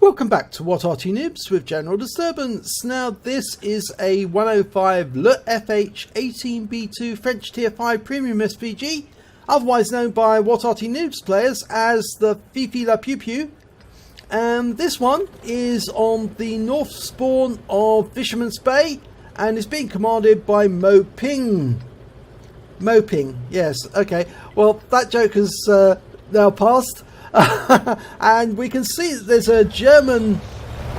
Welcome back to What Arty Noobs with General Disturbance. Now this is a 105 leFH18B2 French Tier 5 Premium SVG, otherwise known by What Arty Noobs players as the Fifi La Pew Pew. And this one is on the north spawn of Fisherman's Bay and is being commanded by Moping. Moping, yes, okay. Well, that joke has now passed. And we can see that there's a German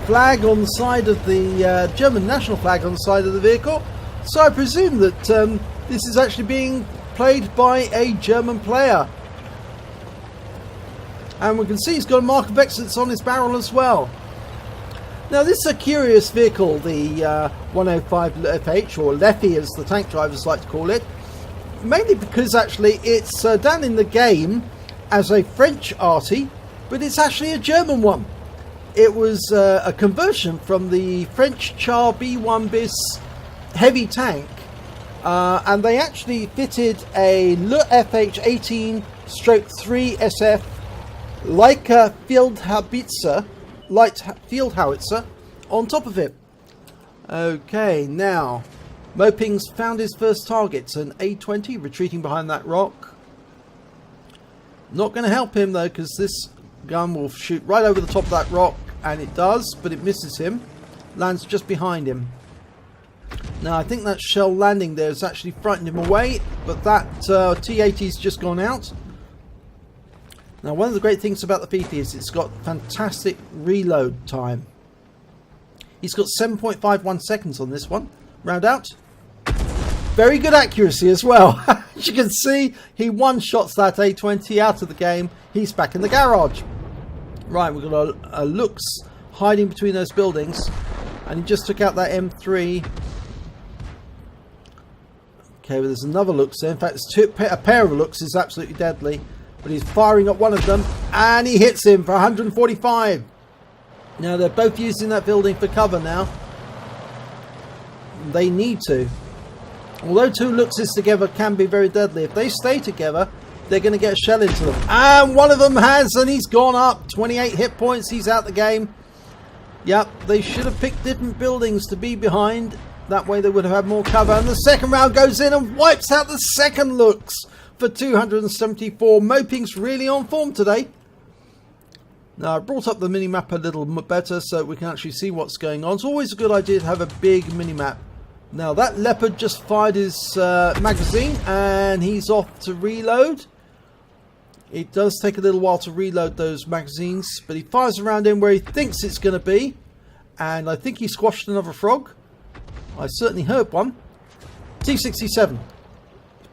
flag on the side of the German national flag on the side of the vehicle, so I presume that this is actually being played by a German player. And we can see he's got a mark of excellence on his barrel as well. Now this is a curious vehicle, the 105 leFH, or leFH as the tank drivers like to call it, mainly because actually it's down in the game as a French Arty, but it's actually a German one. It was a conversion from the French Char B1 bis heavy tank, and they actually fitted a leFH18/3 SF Leica light field howitzer on top of it. Okay, now Moping's found his first target, an A20 retreating behind that rock. Not going to help him though, because this gun will shoot right over the top of that rock, and it does, but it misses him. Lands just behind him. Now I think that shell landing there has actually frightened him away, but that T-80's just gone out. Now one of the great things about the Fifi is it's got fantastic reload time. He's got 7.51 seconds on this one. Round out. Very good accuracy as well. As you can see, he one-shots that A20 out of the game. He's back in the garage. Right, we've got a Lux hiding between those buildings, and he just took out that M3. Okay, well, there's another Lux there. In fact, a pair of Lux is absolutely deadly, but he's firing at one of them, and he hits him for 145. Now they're both using that building for cover now. They need to. Although two Luxes together can be very deadly, if they stay together, they're going to get a shell into them. And one of them has, and he's gone up. 28 hit points, he's out the game. Yep, they should have picked different buildings to be behind. That way they would have had more cover. And the second round goes in and wipes out the second Lux for 274. Moping's really on form today. Now, I brought up the minimap a little better so we can actually see what's going on. It's always a good idea to have a big minimap. Now that Leopard just fired his magazine and he's off to reload. It does take a little while to reload those magazines, but he fires around in where he thinks it's going to be, and I think he squashed another frog. I certainly heard one. T-67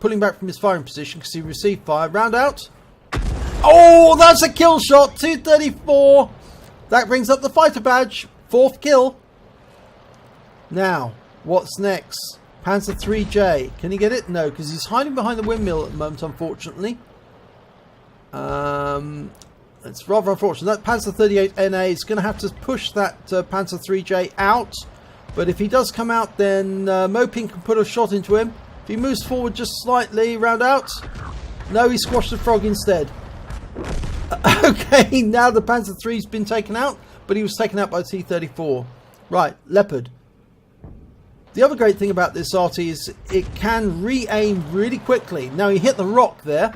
pulling back from his firing position because he received fire. Round out. Oh, that's a kill shot. 234. That brings up the fighter badge. 4th kill. Now what's next? Panzer 3J. Can he get it? No, because he's hiding behind the windmill at the moment, unfortunately. It's rather unfortunate. That Panzer 38 NA is going to have to push that Panzer 3J out. But if he does come out, then Moping can put a shot into him. If he moves forward just slightly, round out. No, he squashed the frog instead. Okay, now the Panzer 3's been taken out, but he was taken out by T-34. Right, Leopard. The other great thing about this Arty is it can re-aim really quickly. Now he hit the rock there.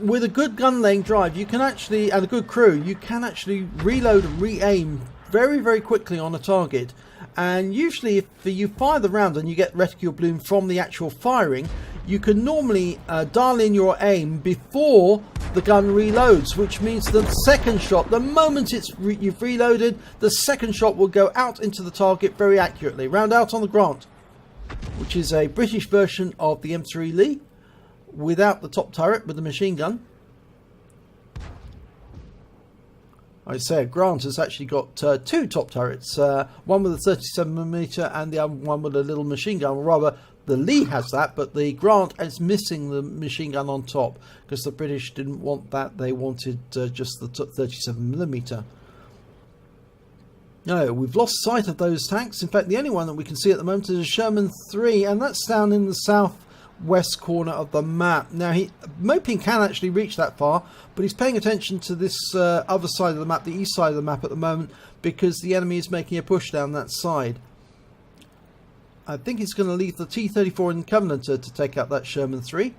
With a good gun laying drive, you can actually, and a good crew, you can actually reload and re-aim very, very quickly on a target. And usually if you fire the round and you get reticule bloom from the actual firing, you can normally dial in your aim before the gun reloads, which means the second shot, the moment you've reloaded, the second shot will go out into the target very accurately. Round out on the Grant, which is a British version of the M3 Lee without the top turret with the machine gun. I say Grant has actually got two top turrets, one with a 37mm and the other one with a little machine gun. Or rather, the Lee has that, but the Grant is missing the machine gun on top because the British didn't want that. They wanted just the 37mm. No, we've lost sight of those tanks. In fact, the only one that we can see at the moment is a Sherman 3, and that's down in the south west corner of the map. Now, Moping can actually reach that far, but he's paying attention to this other side of the map, the east side of the map at the moment, because the enemy is making a push down that side. I think he's going to leave the T-34 in Covenanter to take out that Sherman 3.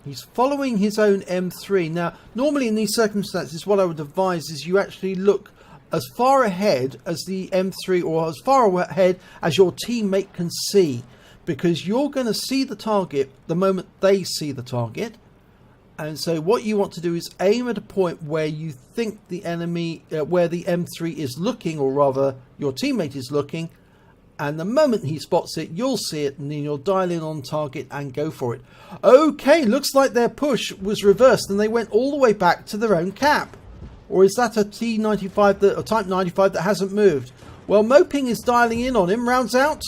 He's following his own M3. Now, normally in these circumstances, what I would advise is you actually look as far ahead as the M3, or as far ahead as your teammate can see, because you're going to see the target the moment they see the target. And so what you want to do is aim at a point where you think the enemy, where the M3 is looking, or rather your teammate is looking, and the moment he spots it, you'll see it, and then you'll dial in on target and go for it. Okay, looks like their push was reversed and they went all the way back to their own cap. Or is that a T95, a Type 95 that hasn't moved? Well, Moping is dialing in on him. Rounds out.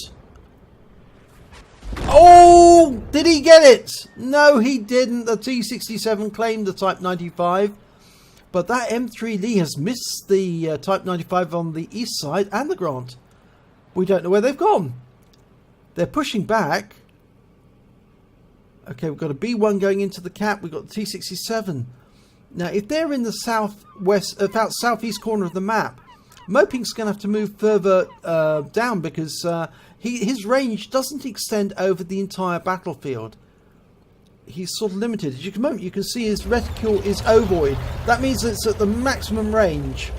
Oh, did he get it? No, he didn't. The T67 claimed the Type 95. But that M3 Lee has missed the Type 95 on the east side and the Grant. We don't know where they've gone. They're pushing back. Okay, we've got a B1 going into the cap. We've got the T67. Now, if they're in the southwest, about southeast corner of the map, Moping's going to have to move further down, because his range doesn't extend over the entire battlefield. He's sort of limited. As you can see his reticule is ovoid. That means it's at the maximum range.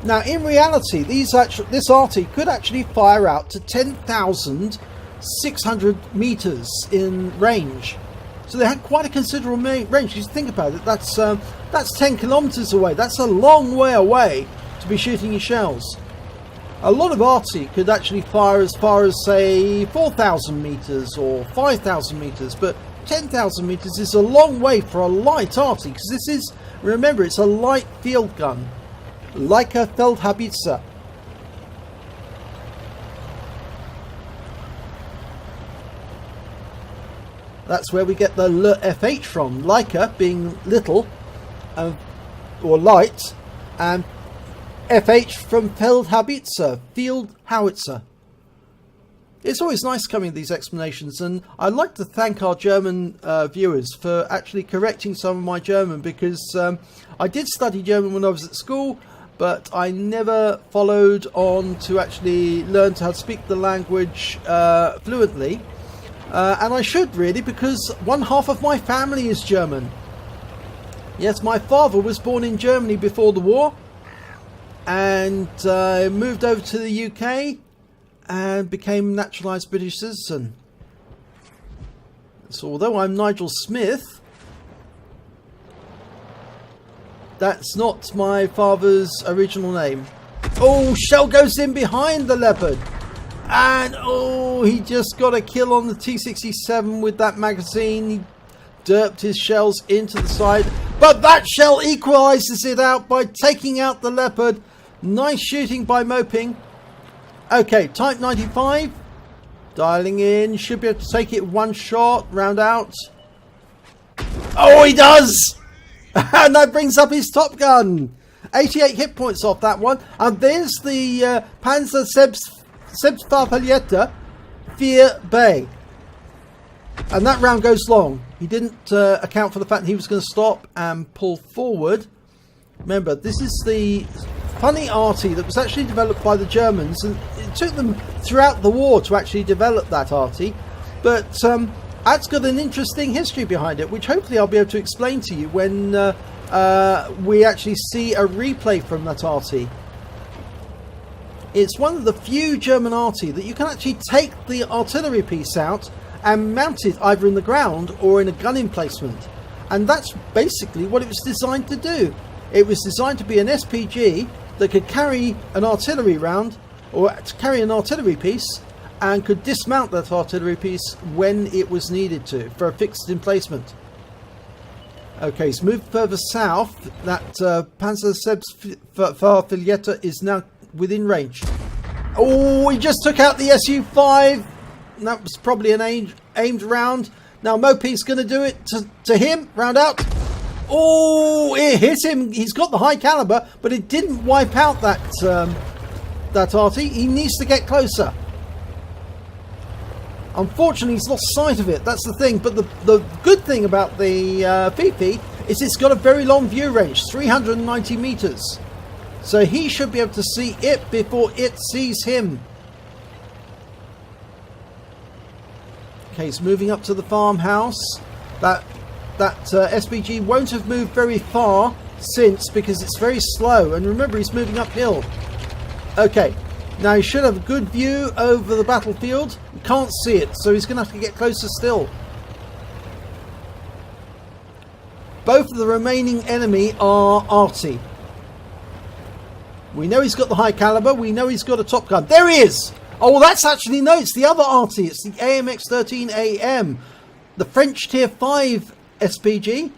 Now, in reality, this Arty could actually fire out to 10,600 meters in range. So they had quite a considerable range. You think about it, that's 10 kilometers away. That's a long way away to be shooting your shells. A lot of Arty could actually fire as far as, say, 4,000 meters or 5,000 meters, but 10,000 meters is a long way for a light Arty, because this is, remember, it's a light field gun. leFH18B2. That's where we get the leFH from. Leica being little, or light, and FH from Feldhaubizer, field howitzer. It's always nice coming to these explanations, and I'd like to thank our German viewers for actually correcting some of my German, because I did study German when I was at school, but I never followed on to actually learn how to speak the language fluently. And I should really, because one half of my family is German. Yes, my father was born in Germany before the war, and moved over to the UK and became a naturalised British citizen. So although I'm Nigel Smith, that's not my father's original name. Oh, shell goes in behind the Leopard. And oh, he just got a kill on the T67 with that magazine. He derped his shells into the side, but that shell equalizes it out by taking out the Leopard. Nice shooting by Moping. Okay, Type 95 dialing in, should be able to take it one shot. Round out. Oh, he does. And that brings up his Top Gun. 88 hit points off that one. And there's the Panzer Selbstverpallierte 4B. And that round goes long. He didn't account for the fact that he was going to stop and pull forward. Remember, this is the funny Arty that was actually developed by the Germans, and it took them throughout the war to actually develop that Arty. But that's got an interesting history behind it, which hopefully I'll be able to explain to you when we actually see a replay from that Arty. It's one of the few German Arty that you can actually take the artillery piece out and mount it either in the ground or in a gun emplacement. And that's basically what it was designed to do. It was designed to be an SPG that could carry an artillery round, or to carry an artillery piece, and could dismount that artillery piece when it was needed to, for a fixed emplacement. Okay, so move further south. That Panzer Selbstverpallierte is now within range. Oh, he just took out the Su-5. That was probably an aimed round. Now Moping's going to do it to him. Round out. Oh, it hit him. He's got the high caliber, but it didn't wipe out that that Arty. He needs to get closer. Unfortunately, he's lost sight of it. That's the thing. But the good thing about the Fifi is it's got a very long view range, 390 meters. So he should be able to see it before it sees him. Okay, he's moving up to the farmhouse. That SPG won't have moved very far since, because it's very slow. And remember, he's moving uphill. Okay, now he should have a good view over the battlefield. You can't see it, so he's going to have to get closer still. Both of the remaining enemy are Arty. We know he's got the high caliber. We know he's got a top gun. There he is! Oh, well, that's actually, no, it's the other Arty. It's the AMX13AM. The French Tier 5 SPG.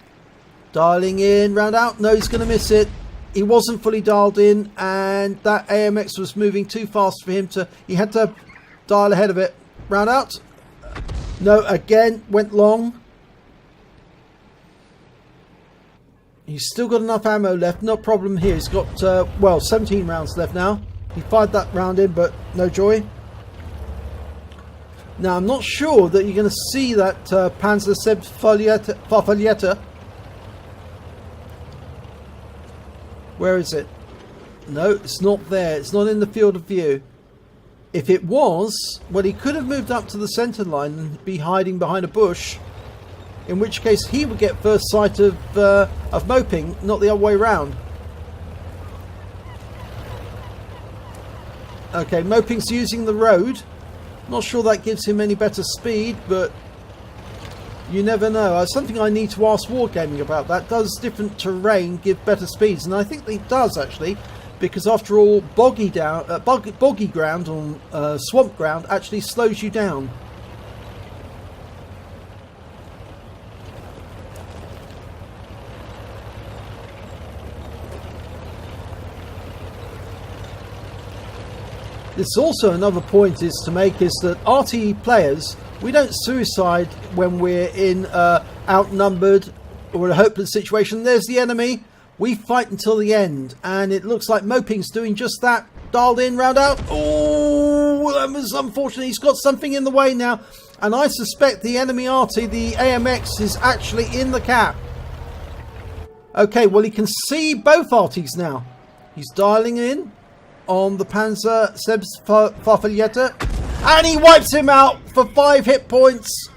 Dialing in, round out. No, he's going to miss it. He wasn't fully dialed in, and that AMX was moving too fast for him to... He had to dial ahead of it. Round out. No, again, went long. He's still got enough ammo left. No problem here. He's got, well, 17 rounds left now. He fired that round in, but no joy. Now, I'm not sure that you're going to see that Panzer Farfalietta. Where is it? No, it's not there. It's not in the field of view. If it was, well, he could have moved up to the centre line and be hiding behind a bush. In which case, he would get first sight of Moping, not the other way round. Okay, Moping's using the road. Not sure that gives him any better speed, but you never know. Something I need to ask Wargaming about that. Does different terrain give better speeds? And I think it does, actually, because after all, boggy ground on swamp ground actually slows you down. This also another point is to make is that RT players, we don't suicide when we're in outnumbered or a hopeless situation. There's the enemy. We fight until the end, and it looks like Moping's doing just that. Dialed in, round out. Oh, that was unfortunate. He's got something in the way now, and I suspect the enemy RT, the AMX, is actually in the cap. Okay, well, he can see both RTs now. He's dialing in on the Panzer Farfalietta, and he wipes him out for 5 hit points.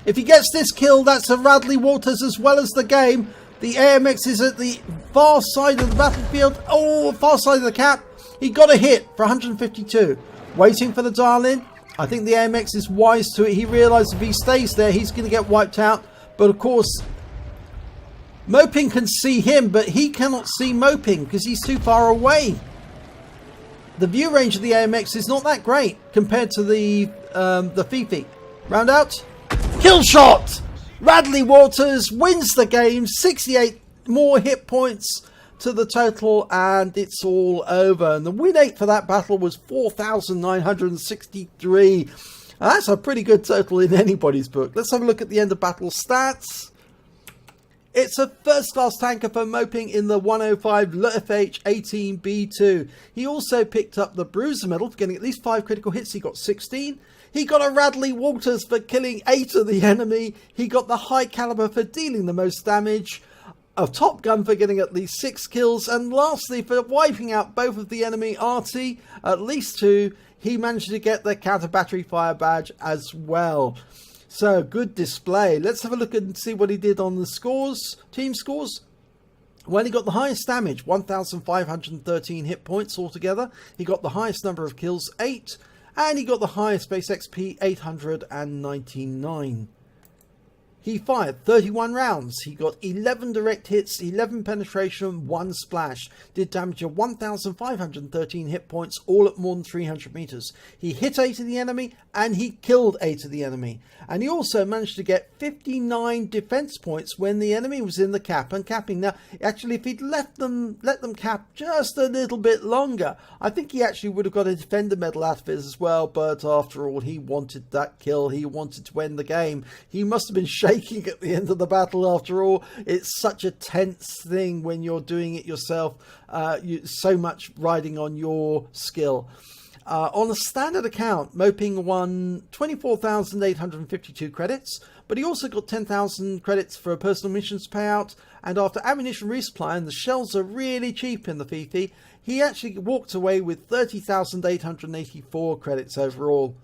If he gets this kill, that's a Radley Walters as well as the game. The AMX is at the far side of the battlefield. Oh, far side of the cap. He got a hit for 152. Waiting for the dial in. I think the AMX is wise to it. He realizes if he stays there, he's going to get wiped out. But of course, Moping can see him, but he cannot see Moping because he's too far away. The view range of the AMX is not that great compared to the Fifi. Round out. Kill shot! Radley Walters wins the game. 68 more hit points to the total, and it's all over. And the win rate for that battle was 4,963. That's a pretty good total in anybody's book. Let's have a look at the end of battle stats. It's a first-class tanker for Moping in the 105 leFH18B2. He also picked up the Bruiser Medal for getting at least 5 critical hits. He got 16. He got a Radley Walters for killing 8 of the enemy. He got the high caliber for dealing the most damage. A Top Gun for getting at least 6 kills. And lastly, for wiping out both of the enemy Arty, at least 2, he managed to get the counter battery fire badge as well. So, good display. Let's have a look and see what he did on the scores, team scores. Well, he got the highest damage, 1,513 hit points altogether. He got the highest number of kills, 8. And he got the highest base XP, 899. He fired 31 rounds. He got 11 direct hits, 11 penetration, 1 splash. Did damage of 1,513 hit points, all at more than 300 meters. He hit 8 of the enemy, and he killed 8 of the enemy. And he also managed to get 59 defense points when the enemy was in the cap and capping. Now, actually, if he'd let them cap just a little bit longer, I think he actually would have got a defender medal out of it as well. But after all, he wanted that kill. He wanted to end the game. He must have been shaking shaking at the end of the battle. After all, it's such a tense thing when you're doing it yourself. So much riding on your skill. On a standard account, Moping won 24,852 credits, but he also got 10,000 credits for a personal missions payout, and after ammunition resupply, and the shells are really cheap in the Fifi, he actually walked away with 30,884 credits overall.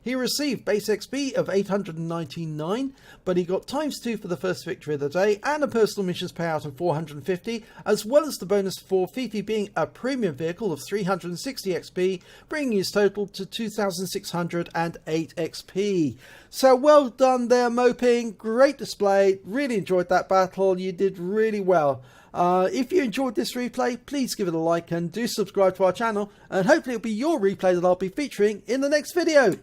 He received base XP of 899, but he got ×2 for the first victory of the day and a personal missions payout of 450, as well as the bonus for Fifi being a premium vehicle of 360 XP, bringing his total to 2,608 XP. So well done there, Moping. Great display. Really enjoyed that battle. You did really well. If you enjoyed this replay, please give it a like and do subscribe to our channel, and hopefully it'll be your replay that I'll be featuring in the next video.